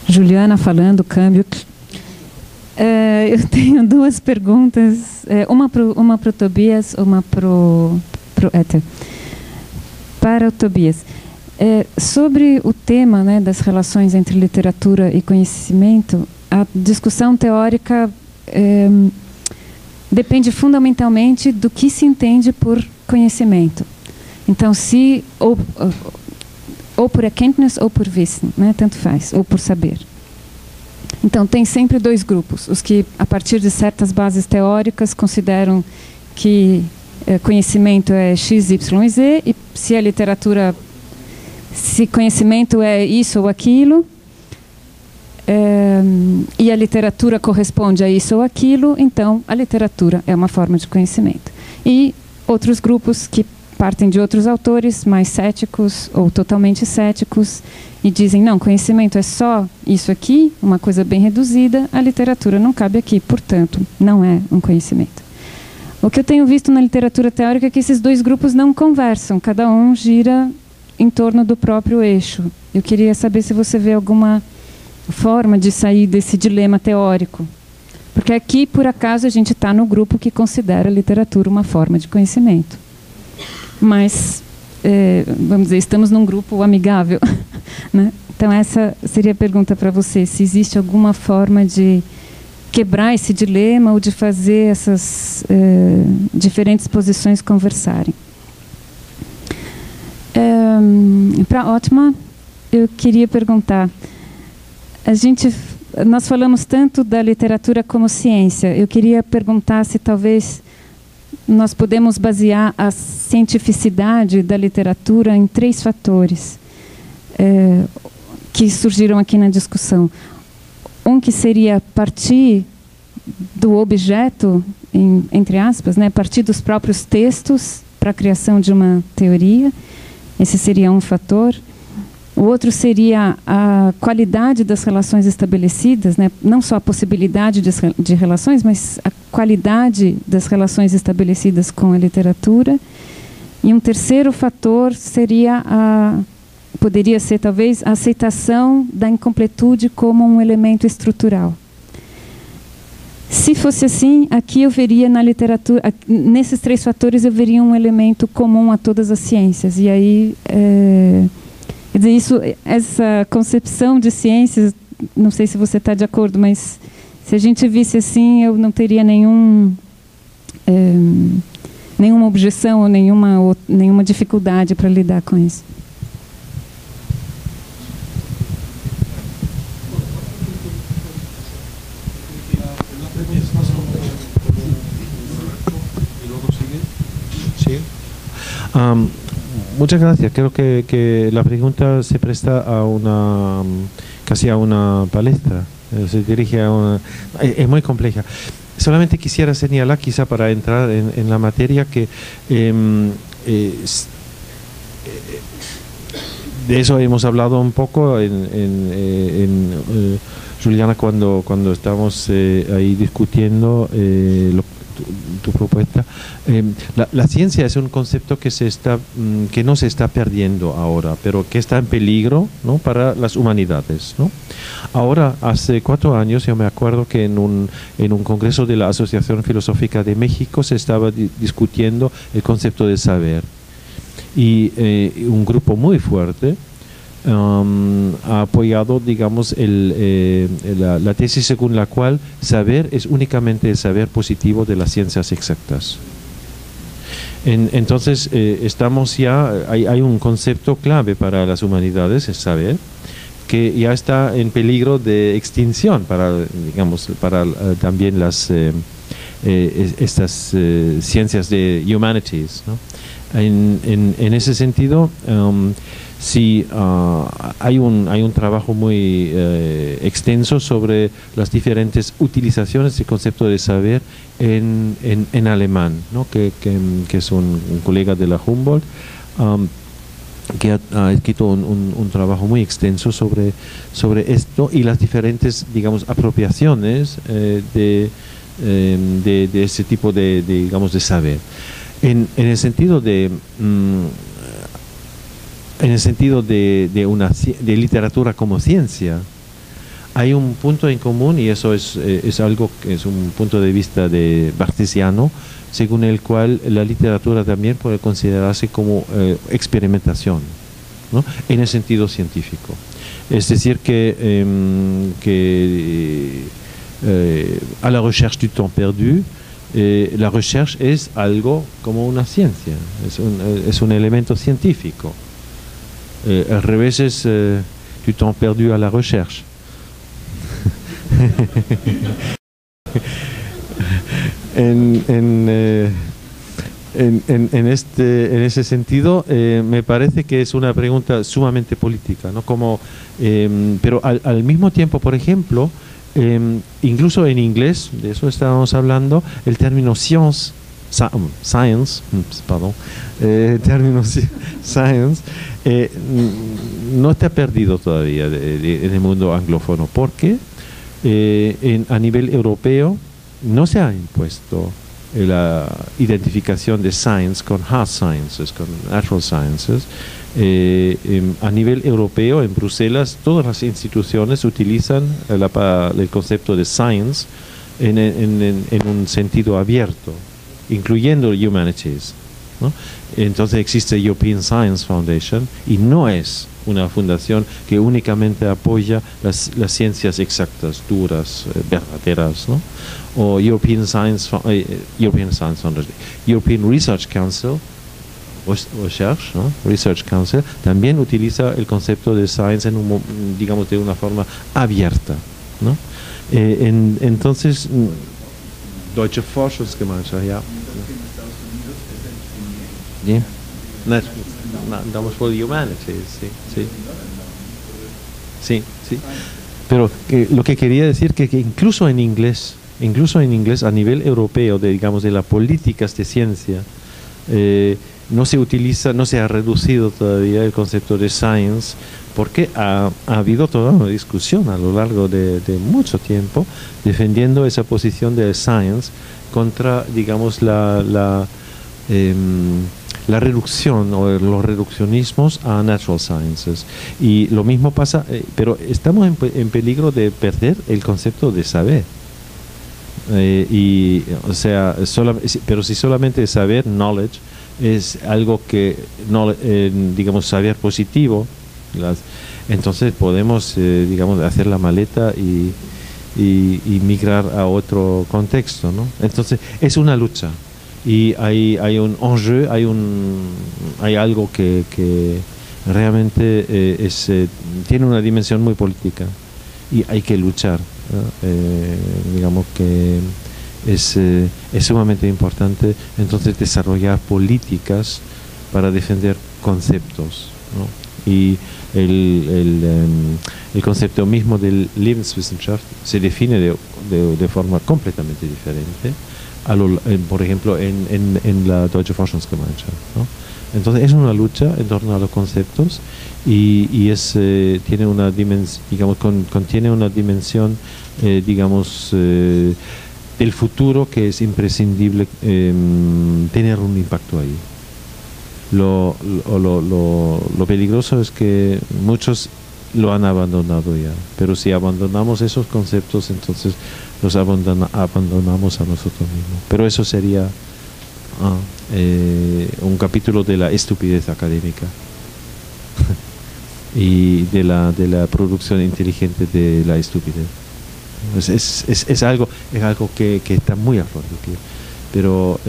Juliana falando, câmbio. Eu tenho duas perguntas, uma para o Tobias, uma para o Éter. Para o Tobias, sobre o tema, né, das relações entre literatura e conhecimento, a discussão teórica depende fundamentalmente do que se entende por conhecimento. Então, se ou por Erkenntnis ou por Wissen, né, tanto faz, ou por saber. Então, tem sempre dois grupos. Os que, a partir de certas bases teóricas, consideram que conhecimento é X, Y e Z, e se a literatura, se conhecimento é isso ou aquilo, e a literatura corresponde a isso ou aquilo, então a literatura é uma forma de conhecimento. E outros grupos que partem de outros autores mais céticos ou totalmente céticos e dizem, não, conhecimento é só isso aqui, uma coisa bem reduzida, a literatura não cabe aqui, portanto, não é um conhecimento. O que eu tenho visto na literatura teórica é que esses dois grupos não conversam, cada um gira em torno do próprio eixo. Eu queria saber se você vê alguma forma de sair desse dilema teórico. Porque aqui, por acaso, a gente está no grupo que considera a literatura uma forma de conhecimento. Mas, vamos dizer, estamos num grupo amigável. Né? Então, essa seria a pergunta para você, se existe alguma forma de quebrar esse dilema ou de fazer essas diferentes posições conversarem. Para Ottmar, eu queria perguntar, nós falamos tanto da literatura como ciência, eu queria perguntar se talvez nós podemos basear a cientificidade da literatura em 3 fatores que surgiram aqui na discussão. Um que seria partir do objeto, entre aspas, né, partir dos próprios textos para a criação de uma teoria. Esse seria um fator. O outro seria a qualidade das relações estabelecidas, né, não só a possibilidade de relações, mas a qualidade das relações estabelecidas com a literatura. E um terceiro fator seria poderia ser talvez a aceitação da incompletude como um elemento estrutural. Se fosse assim, aqui eu veria na literatura, nesses 3 fatores eu veria um elemento comum a todas as ciências. E aí, quer dizer, essa concepção de ciências, não sei se você está de acordo, mas se a gente visse assim, eu não teria nenhuma objeção ou nenhuma dificuldade para lidar com isso. Muchas gracias. Creo que la pregunta se presta a casi a una palestra. Se dirige a una... Es muy compleja. Solamente quisiera señalar, quizá para entrar en la materia, que de eso hemos hablado un poco Juliana, cuando estamos ahí discutiendo tu propuesta. La ciencia es un concepto que no se está perdiendo ahora, pero que está en peligro, ¿no?, para las humanidades, ¿no? Ahora, hace 4 años, yo me acuerdo que en un congreso de la Asociación Filosófica de México se estaba discutiendo el concepto de saber. Y un grupo muy fuerte ha apoyado, digamos, la tesis según la cual saber es únicamente el saber positivo de las ciencias exactas. Entonces, estamos ya, hay un concepto clave para las humanidades, es saber, que ya está en peligro de extinción para, digamos, para también estas ciencias de humanities, ¿no? En ese sentido, sí, hay un trabajo muy extenso sobre las diferentes utilizaciones del concepto de saber en alemán, ¿no?, que es un colega de la Humboldt, que ha escrito un trabajo muy extenso sobre esto y las diferentes, digamos, apropiaciones de ese tipo digamos, de saber. En el sentido de literatura como ciencia, hay un punto en común, y eso es algo que es un punto de vista de Bartesiano, según el cual la literatura también puede considerarse como experimentación, ¿no? En el sentido científico. Es decir, que à la recherche du temps perdu, la recherche es algo como una ciencia, es un elemento científico. Al revés es du temps perdu à la recherche. En ese sentido, me parece que es una pregunta sumamente política, ¿no? Pero al mismo tiempo, por ejemplo, incluso en inglés, de eso estábamos hablando, el término science, el término science no está perdido todavía en el mundo anglófono, porque a nivel europeo no se ha impuesto la identificación de science con hard sciences, con natural sciences. A nivel europeo, en Bruselas, todas las instituciones utilizan el concepto de science en un sentido abierto, incluyendo humanities, ¿no? Entonces existe European Science Foundation y no es una fundación que únicamente apoya las ciencias exactas, duras, verdaderas, ¿no? O European Research Council, ¿no? Research Council, también utiliza el concepto de science digamos, de una forma abierta, ¿no? Entonces, Deutsche Forschungsgemeinschaft, ja. Yeah. Damos por humanities, sí. Pero lo que quería decir que incluso en inglés, a nivel europeo, digamos, de las políticas de ciencia, no se ha reducido todavía el concepto de science, porque ha habido toda una discusión a lo largo de mucho tiempo defendiendo esa posición de science contra, digamos, la reducción o los reduccionismos a natural sciences. Y lo mismo pasa, pero estamos en peligro de perder el concepto de saber. Pero si solamente saber, knowledge, es algo que, digamos, saber positivo, entonces podemos, digamos, hacer la maleta y migrar a otro contexto, ¿no? Entonces es una lucha. Y hay un enjeu, hay algo que realmente tiene una dimensión muy política y hay que luchar, ¿no? Digamos que es sumamente importante entonces desarrollar políticas para defender conceptos, ¿no? Y el concepto mismo del Lebenswissenschaft se define de forma completamente diferente, por ejemplo, en la Deutsche Forschungsgemeinschaft, ¿no? Entonces es una lucha en torno a los conceptos y tiene una dimensión, digamos, contiene una dimensión, digamos, del futuro que es imprescindible tener un impacto ahí. Lo peligroso es que muchos lo han abandonado ya, pero si abandonamos esos conceptos, entonces los abandonamos a nosotros mismos. Pero eso sería un capítulo de la estupidez académica y de la producción inteligente de la estupidez. Es algo que está muy a flor de piel. Pero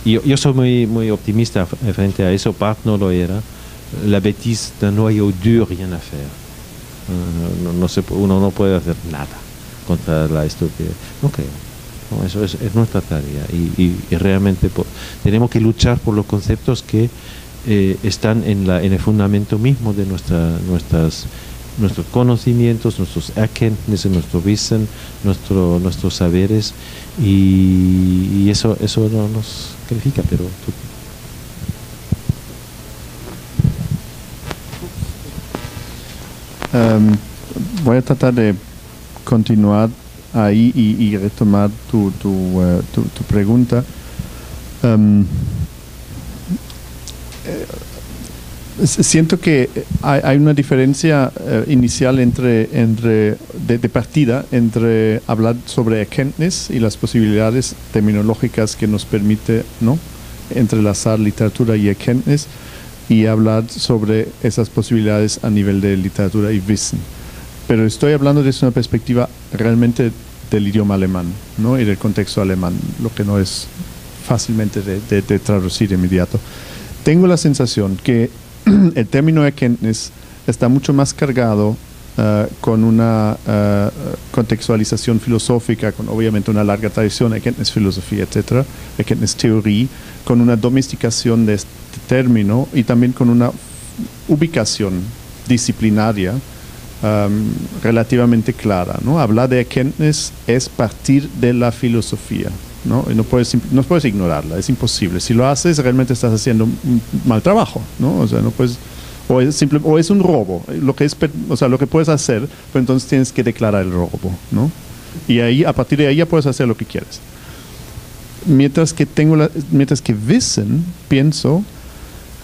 yo soy muy optimista frente a eso. Barthes no lo era. La bêtise d'un noyau dur, rien à faire. Uno no puede hacer nada contra la estupidez. No creo. No, eso es nuestra tarea. Y realmente tenemos que luchar por los conceptos que están en el fundamento mismo de nuestros conocimientos, nuestros Erkenntnisse, nuestro Wissen, nuestros saberes, y eso no nos califica, pero voy a tratar de continuar ahí y retomar tu pregunta. Siento que hay una diferencia inicial de partida entre hablar sobre erkenntnis y las posibilidades terminológicas que nos permite, ¿no?, entrelazar literatura y erkenntnis, y hablar sobre esas posibilidades a nivel de literatura y Wissen. Pero estoy hablando desde una perspectiva realmente del idioma alemán, ¿no?, y del contexto alemán, lo que no es fácilmente de traducir inmediato. Tengo la sensación que el término erkenntnis está mucho más cargado con una contextualización filosófica, con obviamente una larga tradición, Erkenntnisfilosofía, etc., Erkenntnistheorie, con una domesticación de este término y también con una ubicación disciplinaria relativamente clara, ¿no? Hablar de Erkenntnis es partir de la filosofía, ¿no? Y no puedes ignorarla, es imposible. Si lo haces, realmente estás haciendo un mal trabajo, ¿no? O sea, no puedes, o es un robo, lo que puedes hacer, pero entonces tienes que declarar el robo, ¿no? Y ahí, a partir de ahí ya puedes hacer lo que quieres. Mientras que Wissen, pienso,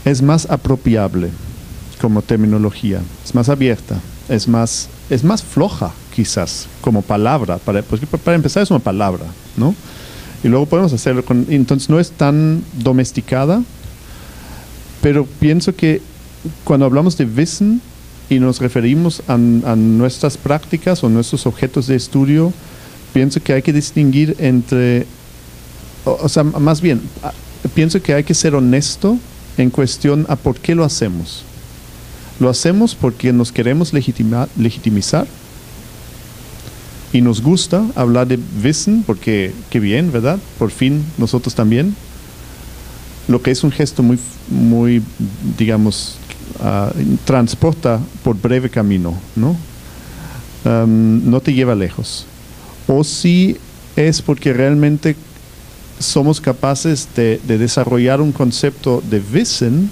es más apropiable como terminología, es más abierta, es más floja quizás como palabra, porque para empezar es una palabra, ¿no? Y luego podemos hacerlo entonces no es tan domesticada, pero pienso que cuando hablamos de Wissen y nos referimos a nuestras prácticas o nuestros objetos de estudio, pienso que hay que distinguir entre, o sea, más bien, pienso que hay que ser honesto en cuestión a por qué lo hacemos. ¿Lo hacemos porque nos queremos legitimizar? Y nos gusta hablar de Wissen, porque qué bien, ¿verdad? Por fin nosotros también. Lo que es un gesto muy digamos, transporta por breve camino, ¿no? No te lleva lejos. O si es porque realmente somos capaces de desarrollar un concepto de Wissen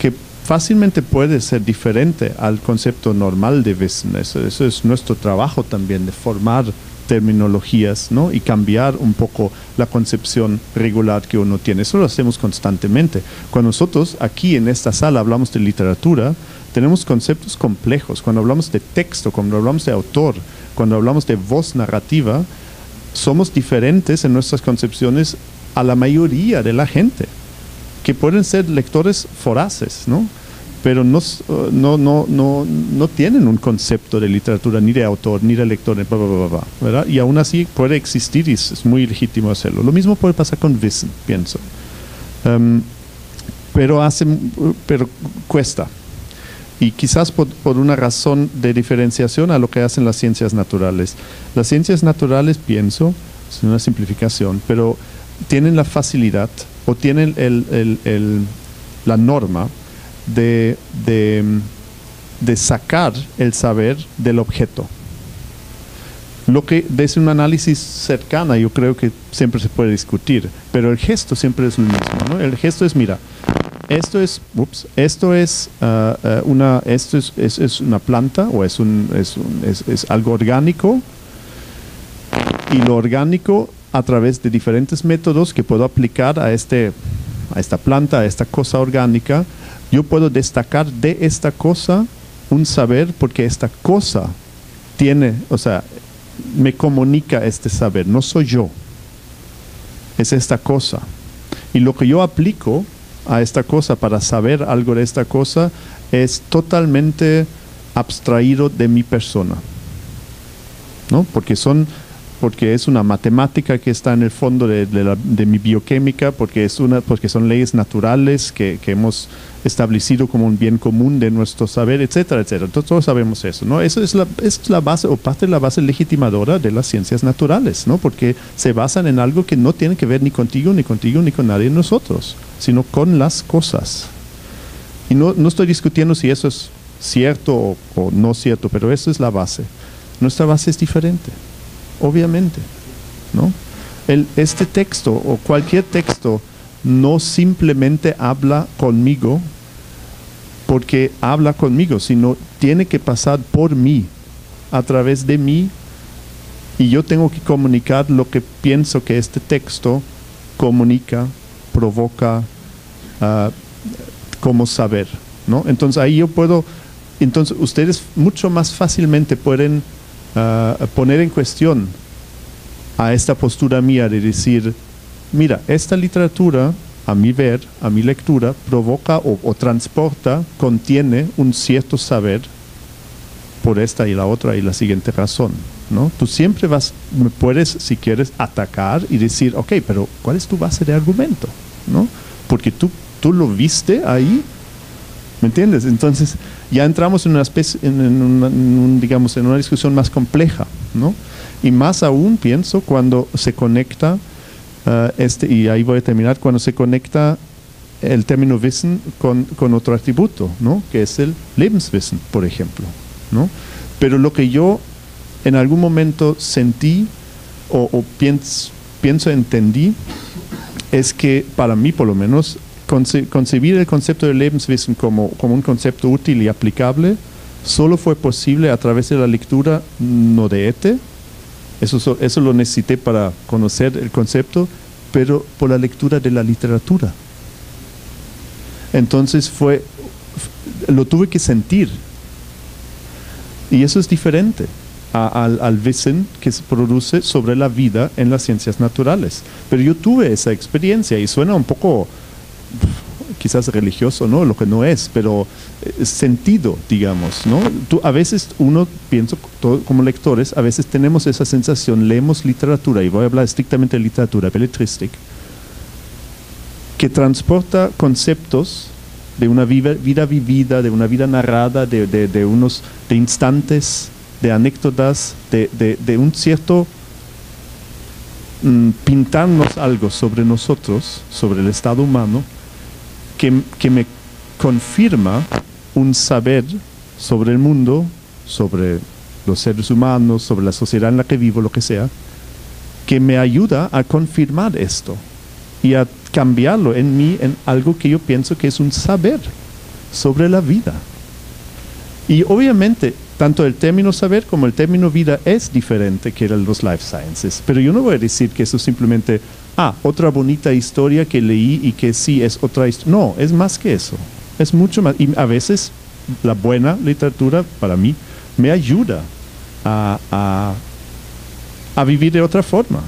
que fácilmente puede ser diferente al concepto normal de Wissen. Eso es nuestro trabajo también, de formar terminologías, ¿no?, y cambiar un poco la concepción regular que uno tiene. Eso lo hacemos constantemente. Cuando nosotros aquí en esta sala hablamos de literatura, tenemos conceptos complejos. Cuando hablamos de texto, cuando hablamos de autor, cuando hablamos de voz narrativa, somos diferentes en nuestras concepciones a la mayoría de la gente, que pueden ser lectores voraces, ¿no?, pero no tienen un concepto de literatura, ni de autor, ni de lector, ¿verdad? Y aún así puede existir y es muy legítimo hacerlo. Lo mismo puede pasar con Wissen, pienso. Pero cuesta. Y quizás por una razón de diferenciación a lo que hacen las ciencias naturales. Las ciencias naturales, pienso, es una simplificación, pero tienen la facilidad o tienen la norma de sacar el saber del objeto. Lo que desde un análisis cercana yo creo que siempre se puede discutir, pero el gesto siempre es lo mismo, ¿no? El gesto es, mira, esto es una planta o es algo orgánico, y lo orgánico a través de diferentes métodos que puedo aplicar a esta planta, a esta cosa orgánica, yo puedo destacar de esta cosa un saber porque esta cosa me comunica este saber, no soy yo, es esta cosa. Y lo que yo aplico a esta cosa para saber algo de esta cosa es totalmente abstraído de mi persona, ¿no? Porque es una matemática que está en el fondo de mi bioquímica, porque son leyes naturales que hemos establecido como un bien común de nuestro saber, etcétera, etcétera. Todos sabemos eso, ¿no? Eso es la base o parte de la base legitimadora de las ciencias naturales, ¿no? Porque se basan en algo que no tiene que ver ni contigo, ni con nadie de nosotros, sino con las cosas. Y no estoy discutiendo si eso es cierto o no cierto, pero eso es la base. Nuestra base es diferente, obviamente, ¿no? Este texto o cualquier texto no simplemente habla conmigo porque habla conmigo, sino tiene que pasar por mí, a través de mí, y yo tengo que comunicar lo que pienso que este texto comunica, provoca como saber, ¿no? Entonces ahí yo puedo, entonces ustedes mucho más fácilmente pueden poner en cuestión a esta postura mía de decir, mira, esta literatura, a mi ver, a mi lectura, provoca o transporta, contiene un cierto saber por esta y la otra y la siguiente razón, ¿no? Tú siempre me puedes, si quieres, atacar y decir, ok, pero ¿cuál es tu base de argumento? ¿No? Porque tú lo viste ahí, ¿me entiendes? Entonces ya entramos en una especie, digamos, en una discusión más compleja, ¿no? Y más aún pienso cuando se conecta, y ahí voy a terminar, cuando se conecta el término Wissen con otro atributo, ¿no? Que es el Lebenswissen, por ejemplo, ¿no? Pero lo que yo en algún momento sentí o entendí es que para mí por lo menos concebir el concepto de Lebenswissen como un concepto útil y aplicable solo fue posible a través de la lectura no de Ete, eso lo necesité para conocer el concepto, pero por la lectura de la literatura. Entonces lo tuve que sentir. Y eso es diferente al Wissen que se produce sobre la vida en las ciencias naturales. Pero yo tuve esa experiencia y suena un poco quizás religioso, ¿no? Lo que no es, pero sentido, digamos, ¿no? A veces pienso, como lectores, a veces tenemos esa sensación, leemos literatura, y voy a hablar estrictamente de literatura, belletristic, que transporta conceptos de una vida vivida, de una vida narrada, de instantes, de anécdotas, de un cierto pintarnos algo sobre nosotros, sobre el estado humano, que me confirma un saber sobre el mundo, sobre los seres humanos, sobre la sociedad en la que vivo, lo que sea, que me ayuda a confirmar esto y a cambiarlo en mí en algo que yo pienso que es un saber sobre la vida. Y obviamente, tanto el término saber como el término vida es diferente que los life sciences, pero yo no voy a decir que eso es simplemente otra bonita historia que leí y que sí es otra historia. No, es más que eso. Es mucho más. Y a veces la buena literatura, para mí, me ayuda a vivir de otra forma.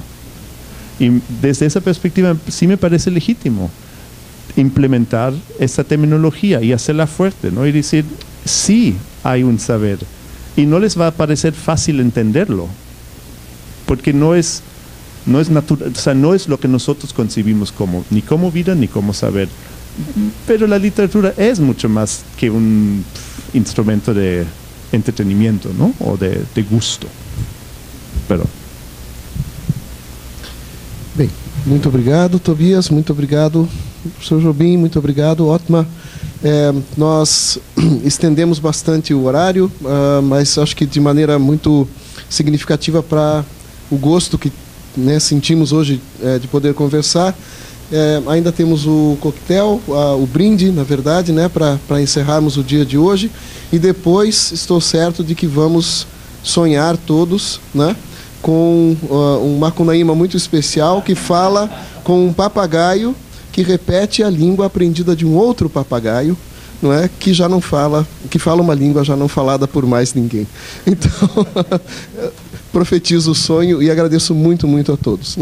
Y desde esa perspectiva sí me parece legítimo implementar esta terminología y hacerla fuerte, ¿no? Y decir, sí hay un saber. Y no les va a parecer fácil entenderlo, porque no es natural, o sea, no es lo que nosotros concebimos ni como vida ni como saber. Pero la literatura es mucho más que un instrumento de entretenimiento, ¿no? O de gusto. Pero bem, muito obrigado, Tobias, muito obrigado, professor Jobim, muito obrigado, Ottmar. Nós estendemos bastante o horário, mas acho que de maneira muito significativa para o gosto que sentimos hoje de poder conversar. Ainda temos o coquetel, o brinde, na verdade, para encerrarmos o dia de hoje. E depois estou certo de que vamos sonhar todos, com um Macunaíma muito especial que fala com um papagaio que repete a língua aprendida de um outro papagaio, que já não fala, que fala uma língua já não falada por mais ninguém. Então, profetizo o sonho e agradeço muito, muito a todos,